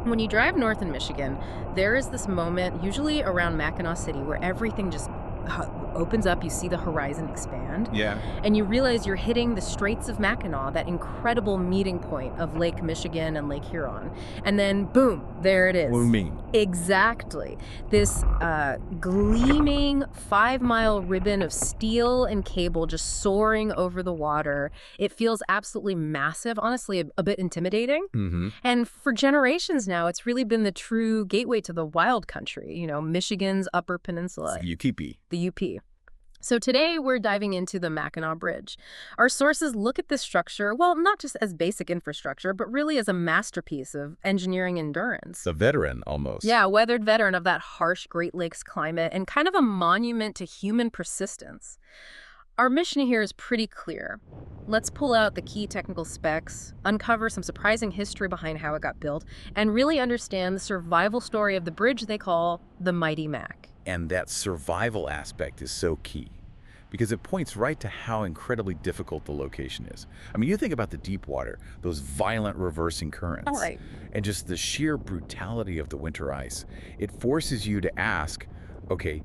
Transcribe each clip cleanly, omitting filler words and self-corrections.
When you drive north in Michigan, there is this moment, usually around Mackinaw City, where everything just opens up. You see the horizon expand, Yeah. and you realize you're hitting the Straits of Mackinac, that incredible meeting point of Lake Michigan and Lake Huron. And then, boom, there it What do you is. mean? Exactly. This gleaming 5 mile ribbon of steel and cable just soaring over the water. It feels absolutely massive, honestly, a bit intimidating. Mm-hmm. And for generations now, it's really been the true gateway to the wild country, Michigan's Upper Peninsula, UKP. the UP. So today we're diving into the Mackinaw Bridge. Our sources look at this structure, well, not just as basic infrastructure, but really as a masterpiece of engineering endurance. The veteran, almost. Yeah, a weathered veteran of that harsh Great Lakes climate and kind of a monument to human persistence. Our mission here is pretty clear. Let's pull out the key technical specs, uncover some surprising history behind how it got built, and really understand the survival story of the bridge they call the Mighty Mac. And that survival aspect is so key because it points right to how incredibly difficult the location is. I mean, you think about the deep water, those violent reversing currents, All right. and just the sheer brutality of the winter ice. It forces you to ask, okay,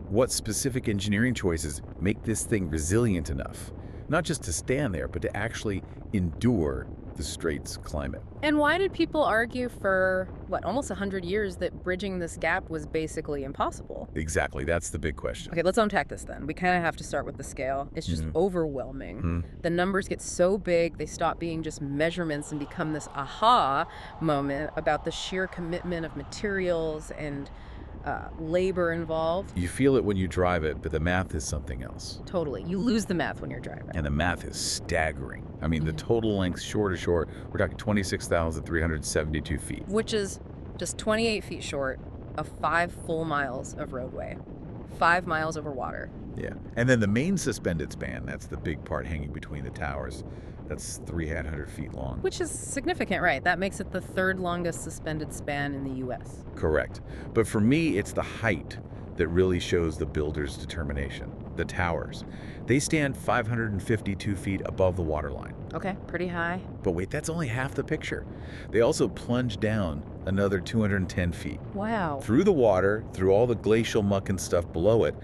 what specific engineering choices make this thing resilient enough? Not just to stand there, but to actually endure the Straits climate. And why did people argue for, almost 100 years that bridging this gap was basically impossible? Exactly, that's the big question. Okay, let's unpack this then. We kind of have to start with the scale. It's just overwhelming. The numbers get so big, they stop being just measurements and become this aha moment about the sheer commitment of materials and labor involved. You feel it when you drive it, but the math is something else. Totally. You lose the math when you're driving. And the math is staggering. I mean, the total length shore to shore, we're talking 26,372 feet. Which is just 28 feet short of 5 full miles of roadway. 5 miles over water. Yeah. And then the main suspended span, that's the big part hanging between the towers, that's 300 feet long. Which is significant, right? That makes it the third longest suspended span in the U.S. Correct. But for me, it's the height that really shows the builder's determination. The towers. They stand 552 feet above the waterline. Okay, pretty high. But wait, that's only half the picture. They also plunge down another 210 feet. Wow. Through the water, through all the glacial muck and stuff below it,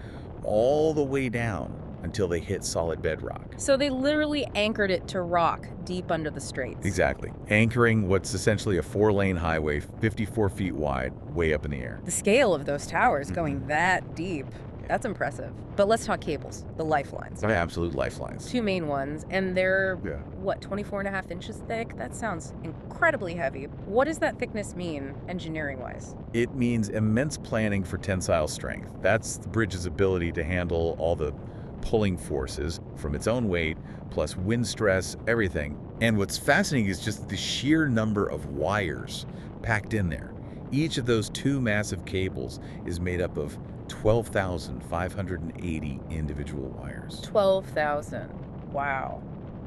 all the way down until they hit solid bedrock. So they literally anchored it to rock deep under the straits. Exactly. Anchoring what's essentially a 4-lane highway, 54 feet wide, way up in the air. The scale of those towers going that deep, that's impressive. But let's talk cables, the lifelines. They're absolute lifelines. 2 main ones, and they're, Yeah. 24 and a half inches thick? That sounds incredibly heavy. What does that thickness mean, engineering-wise? It means immense planning for tensile strength. That's the bridge's ability to handle all the pulling forces from its own weight, plus wind stress, everything. And what's fascinating is just the sheer number of wires packed in there. Each of those 2 massive cables is made up of 12,580 individual wires. 12,000. Wow.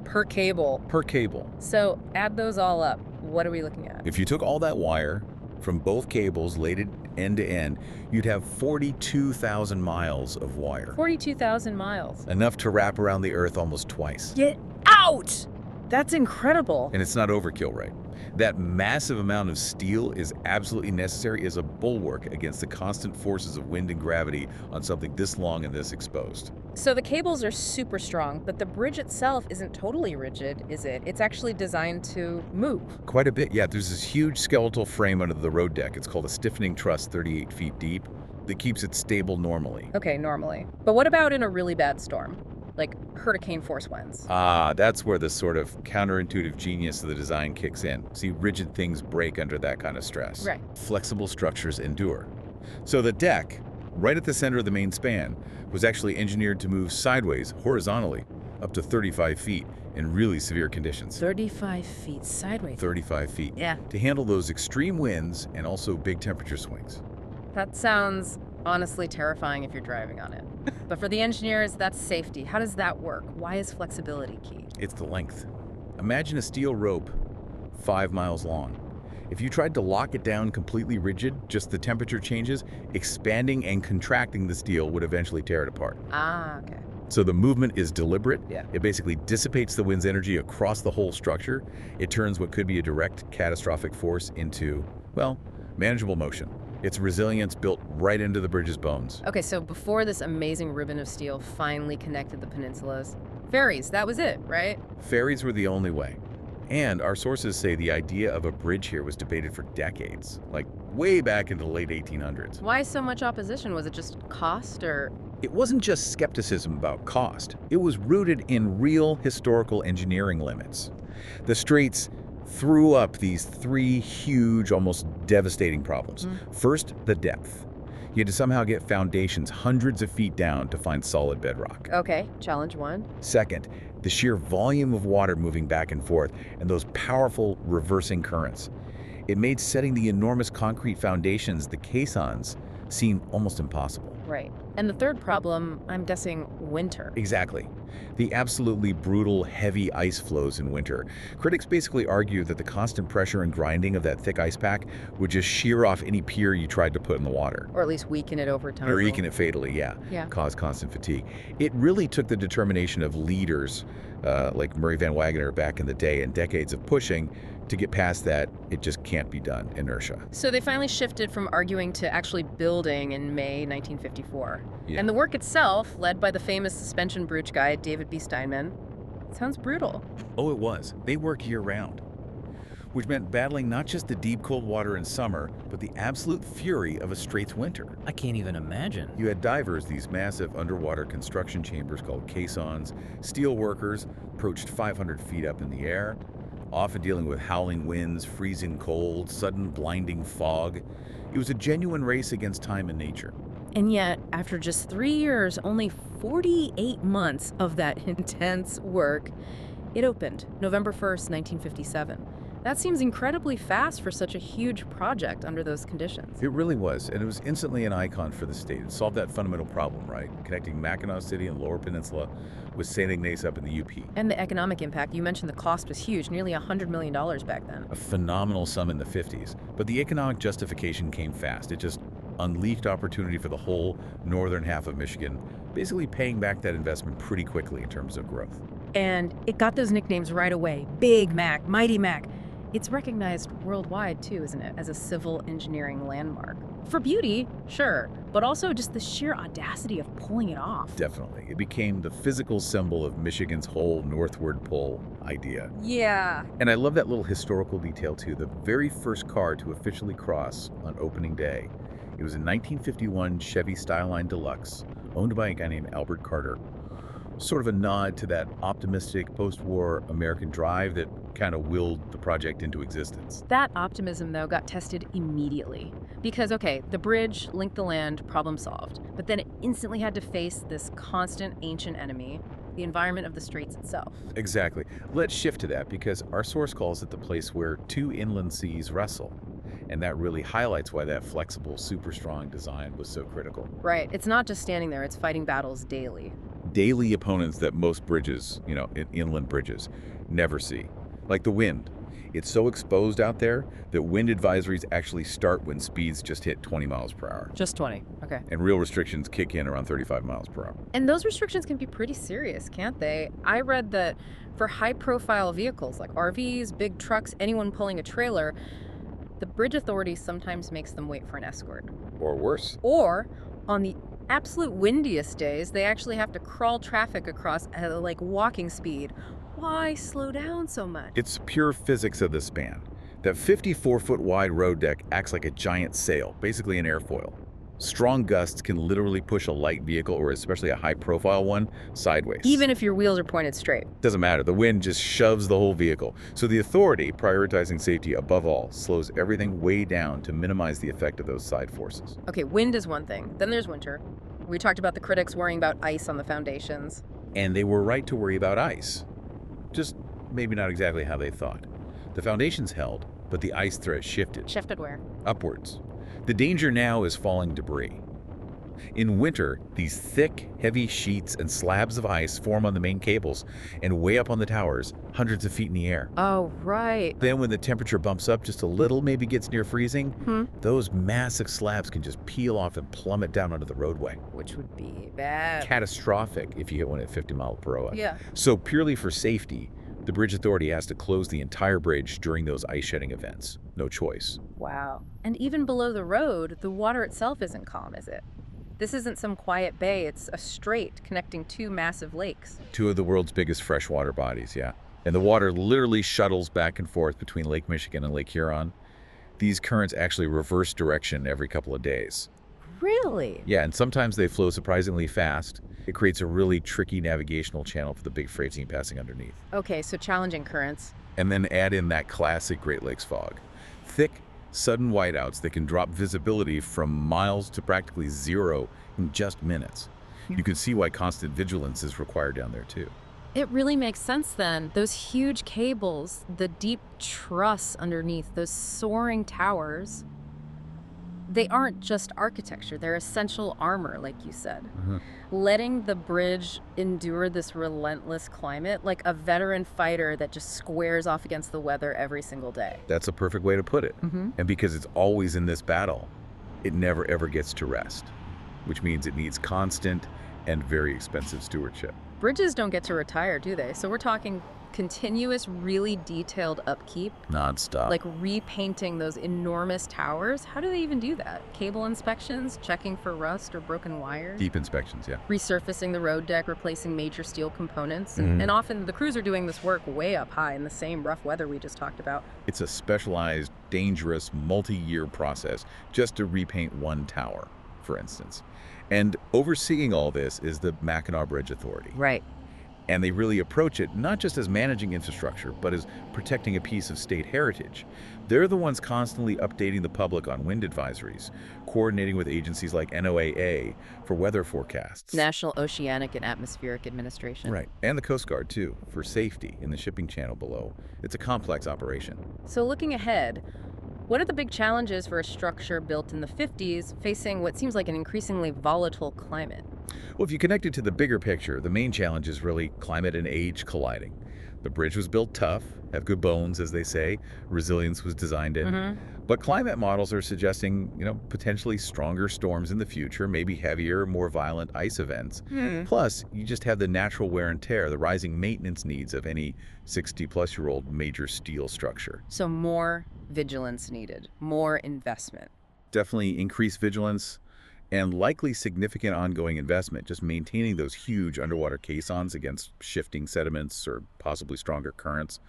Per cable. Per cable. So add those all up. What are we looking at? If you took all that wire from both cables, laid it end to end, you'd have 42,000 miles of wire. 42,000 miles. Enough to wrap around the Earth almost twice. Get out! That's incredible. And it's not overkill, right? That massive amount of steel is absolutely necessary as a bulwark against the constant forces of wind and gravity on something this long and this exposed. So the cables are super strong, but the bridge itself isn't totally rigid, is it? It's actually designed to move. Quite a bit, yeah. There's this huge skeletal frame under the road deck. It's called a stiffening truss 38 feet deep that keeps it stable normally. Okay, normally. But what about in a really bad storm? Like hurricane force winds? Ah, that's where the sort of counterintuitive genius of the design kicks in. See, rigid things break under that kind of stress. Right. Flexible structures endure. So the deck, right at the center of the main span, was actually engineered to move sideways, horizontally, up to 35 feet in really severe conditions. 35 feet sideways. 35 feet. Yeah. To handle those extreme winds and also big temperature swings. That sounds honestly terrifying if you're driving on it. But for the engineers, that's safety. How does that work? Why is flexibility key? It's the length. Imagine a steel rope 5 miles long. If you tried to lock it down completely rigid, just the temperature changes, expanding and contracting the steel would eventually tear it apart. Ah, okay. So the movement is deliberate. Yeah. It basically dissipates the wind's energy across the whole structure. It turns what could be a direct catastrophic force into, Well, manageable motion. Its resilience built right into the bridge's bones. Okay, so before this amazing ribbon of steel finally connected the peninsulas, ferries, that was it, right? Ferries were the only way. And our sources say the idea of a bridge here was debated for decades, like way back into the late 1800s. Why so much opposition? Was it just cost or... It wasn't just skepticism about cost. It was rooted in real historical engineering limits. The Straits threw up these three huge, almost devastating problems. First, the depth. You had to somehow get foundations hundreds of feet down to find solid bedrock. Okay, challenge one. Second, the sheer volume of water moving back and forth and those powerful reversing currents. It made setting the enormous concrete foundations, the caissons, seem almost impossible. Right. And the third problem, I'm guessing winter. Exactly. The absolutely brutal, heavy ice flows in winter. Critics basically argue that the constant pressure and grinding of that thick ice pack would just shear off any pier you tried to put in the water. Or at least weaken it over time. Or weaken it fatally, yeah. Cause constant fatigue. It really took the determination of leaders like Murray Van Wagner back in the day and decades of pushing to get past that. It just can't be done. Inertia. So they finally shifted from arguing to actually building in May 1954. And the work itself, led by the famous suspension bridge guy David B. Steinman, sounds brutal. Oh, it was. They work year-round, which meant battling not just the deep cold water in summer, but the absolute fury of a Straits winter. I can't even imagine. You had divers, these massive underwater construction chambers called caissons, steel workers approached 500 feet up in the air, often dealing with howling winds, freezing cold, sudden blinding fog. It was a genuine race against time and nature. And yet, after just 3 years, only 48 months of that intense work, it opened November 1st, 1957. That seems incredibly fast for such a huge project under those conditions. It really was, and it was instantly an icon for the state. It solved that fundamental problem, right? Connecting Mackinaw City and Lower Peninsula with St. Ignace up in the UP. And the economic impact, you mentioned the cost was huge, nearly $100 million back then. A phenomenal sum in the 50s. But the economic justification came fast. It just unleashed opportunity for the whole northern half of Michigan, basically paying back that investment pretty quickly in terms of growth. And it got those nicknames right away. Big Mac, Mighty Mac. It's recognized worldwide, too, isn't it, as a civil engineering landmark. For beauty, sure, but also just the sheer audacity of pulling it off. Definitely. It became the physical symbol of Michigan's whole northward pull idea. Yeah. And I love that little historical detail, too. The very first car to officially cross on opening day. It was a 1951 Chevy Styline Deluxe, owned by a guy named Albert Carter. Sort of a nod to that optimistic post-war American drive that kind of willed the project into existence. That optimism, though, got tested immediately. Because, okay, the bridge linked the land, problem solved. But then it instantly had to face this constant ancient enemy, the environment of the Straits itself. Exactly. Let's shift to that because our source calls it the place where two inland seas wrestle. And that really highlights why that flexible, super strong design was so critical. Right. It's not just standing there, it's fighting battles daily. Daily opponents that most bridges, inland bridges, never see. Like the wind. It's so exposed out there that wind advisories actually start when speeds just hit 20 miles per hour. Just 20. Okay. And real restrictions kick in around 35 miles per hour. And those restrictions can be pretty serious, can't they? I read that for high-profile vehicles like RVs, big trucks, anyone pulling a trailer, the bridge authority sometimes makes them wait for an escort. Or worse. Or, on the absolute windiest days, they actually have to crawl traffic across at walking speed. Why slow down so much? It's pure physics of the span. That 54-foot wide road deck acts like a giant sail, basically an airfoil. Strong gusts can literally push a light vehicle, or especially a high-profile one, sideways. Even if your wheels are pointed straight. Doesn't matter. The wind just shoves the whole vehicle. So the authority, prioritizing safety above all, slows everything way down to minimize the effect of those side forces. Okay, wind is one thing. Then there's winter. We talked about the critics worrying about ice on the foundations. And they were right to worry about ice. Just maybe not exactly how they thought. The foundations held, but the ice threat shifted. Shifted where? Upwards. The danger now is falling debris. In winter, these thick, heavy sheets and slabs of ice form on the main cables and way up on the towers, hundreds of feet in the air. Oh, right. Then when the temperature bumps up just a little, maybe gets near freezing, those massive slabs can just peel off and plummet down onto the roadway. Which would be bad. Catastrophic if you hit one at 50 miles per hour. Yeah. So purely for safety, The bridge authority has to close the entire bridge during those ice shedding events. No choice. Wow. And even below the road, the water itself isn't calm, is it? This isn't some quiet bay, it's a strait connecting two massive lakes. Two of the world's biggest freshwater bodies, yeah. And the water literally shuttles back and forth between Lake Michigan and Lake Huron. These currents actually reverse direction every couple of days. Really? Yeah, and sometimes they flow surprisingly fast. It creates a really tricky navigational channel for the big freight team passing underneath. Okay, so challenging currents. And then add in that classic Great Lakes fog. Thick, sudden whiteouts that can drop visibility from miles to practically zero in just minutes. You can see why constant vigilance is required down there too. It really makes sense then. Those huge cables, the deep truss underneath, those soaring towers, they aren't just architecture, they're essential armor, like you said. Letting the bridge endure this relentless climate, like a veteran fighter that just squares off against the weather every single day. That's a perfect way to put it. And because it's always in this battle, it never ever gets to rest, which means it needs constant and very expensive stewardship. Bridges don't get to retire, do they? So we're talking continuous, really detailed upkeep. Non-stop. Like repainting those enormous towers. How do they even do that? Cable inspections, checking for rust or broken wires? Deep inspections, yeah. Resurfacing the road deck, replacing major steel components. And often the crews are doing this work way up high in the same rough weather we just talked about. It's a specialized, dangerous, multi-year process just to repaint one tower, for instance. And overseeing all this is the Mackinaw Bridge Authority. Right. And they really approach it not just as managing infrastructure, but as protecting a piece of state heritage. They're the ones constantly updating the public on wind advisories, coordinating with agencies like NOAA for weather forecasts. National Oceanic and Atmospheric Administration. Right, and the Coast Guard, too, for safety in the shipping channel below. It's a complex operation. So looking ahead, what are the big challenges for a structure built in the 50s facing what seems like an increasingly volatile climate? Well, if you connect it to the bigger picture, the main challenge is really climate and age colliding. The bridge was built tough, have good bones, as they say. Resilience was designed in. But climate models are suggesting, potentially stronger storms in the future, maybe heavier, more violent ice events. Plus, you just have the natural wear and tear, the rising maintenance needs of any 60-plus-year-old major steel structure. So more vigilance needed, more investment. Definitely increased vigilance and likely significant ongoing investment, just maintaining those huge underwater caissons against shifting sediments or possibly stronger currents.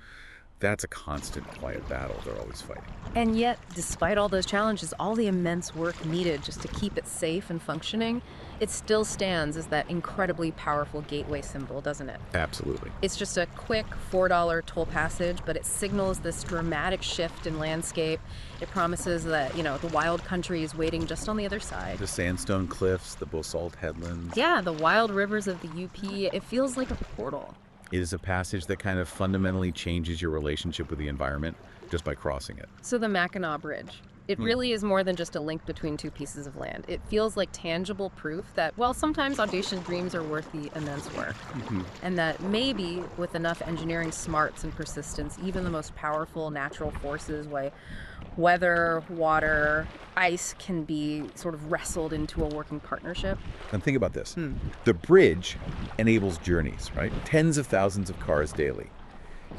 That's a constant quiet battle they're always fighting. And yet, despite all those challenges, all the immense work needed just to keep it safe and functioning, it still stands as that incredibly powerful gateway symbol, doesn't it? Absolutely. It's just a quick $4 toll passage, but it signals this dramatic shift in landscape. It promises that, the wild country is waiting just on the other side. The sandstone cliffs, the basalt headlands. Yeah, the wild rivers of the UP. It feels like a portal. It is a passage that kind of fundamentally changes your relationship with the environment just by crossing it. So the Mackinaw Bridge. It really is more than just a link between two pieces of land. It feels like tangible proof that, sometimes audacious dreams are worth the immense work. And that maybe with enough engineering smarts and persistence, even the most powerful natural forces, like weather, water, ice, can be sort of wrestled into a working partnership. And think about this. The bridge enables journeys, right? Tens of thousands of cars daily.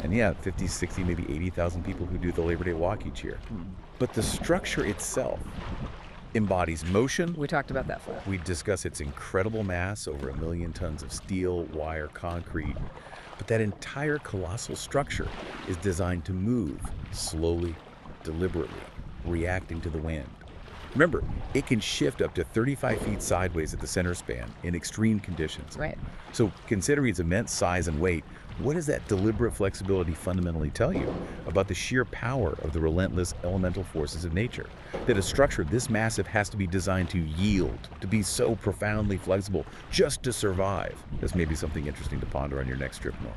And 50, 60, maybe 80,000 people who do the Labor Day walk each year. But the structure itself embodies motion. We talked about that flat. We discuss its incredible mass, over 1 million tons of steel, wire, concrete. But that entire colossal structure is designed to move slowly, deliberately, reacting to the wind. Remember, it can shift up to 35 feet sideways at the center span in extreme conditions. Right. So considering its immense size and weight, what does that deliberate flexibility fundamentally tell you about the sheer power of the relentless elemental forces of nature? That a structure this massive has to be designed to yield, to be so profoundly flexible just to survive. This may be something interesting to ponder on your next trip north.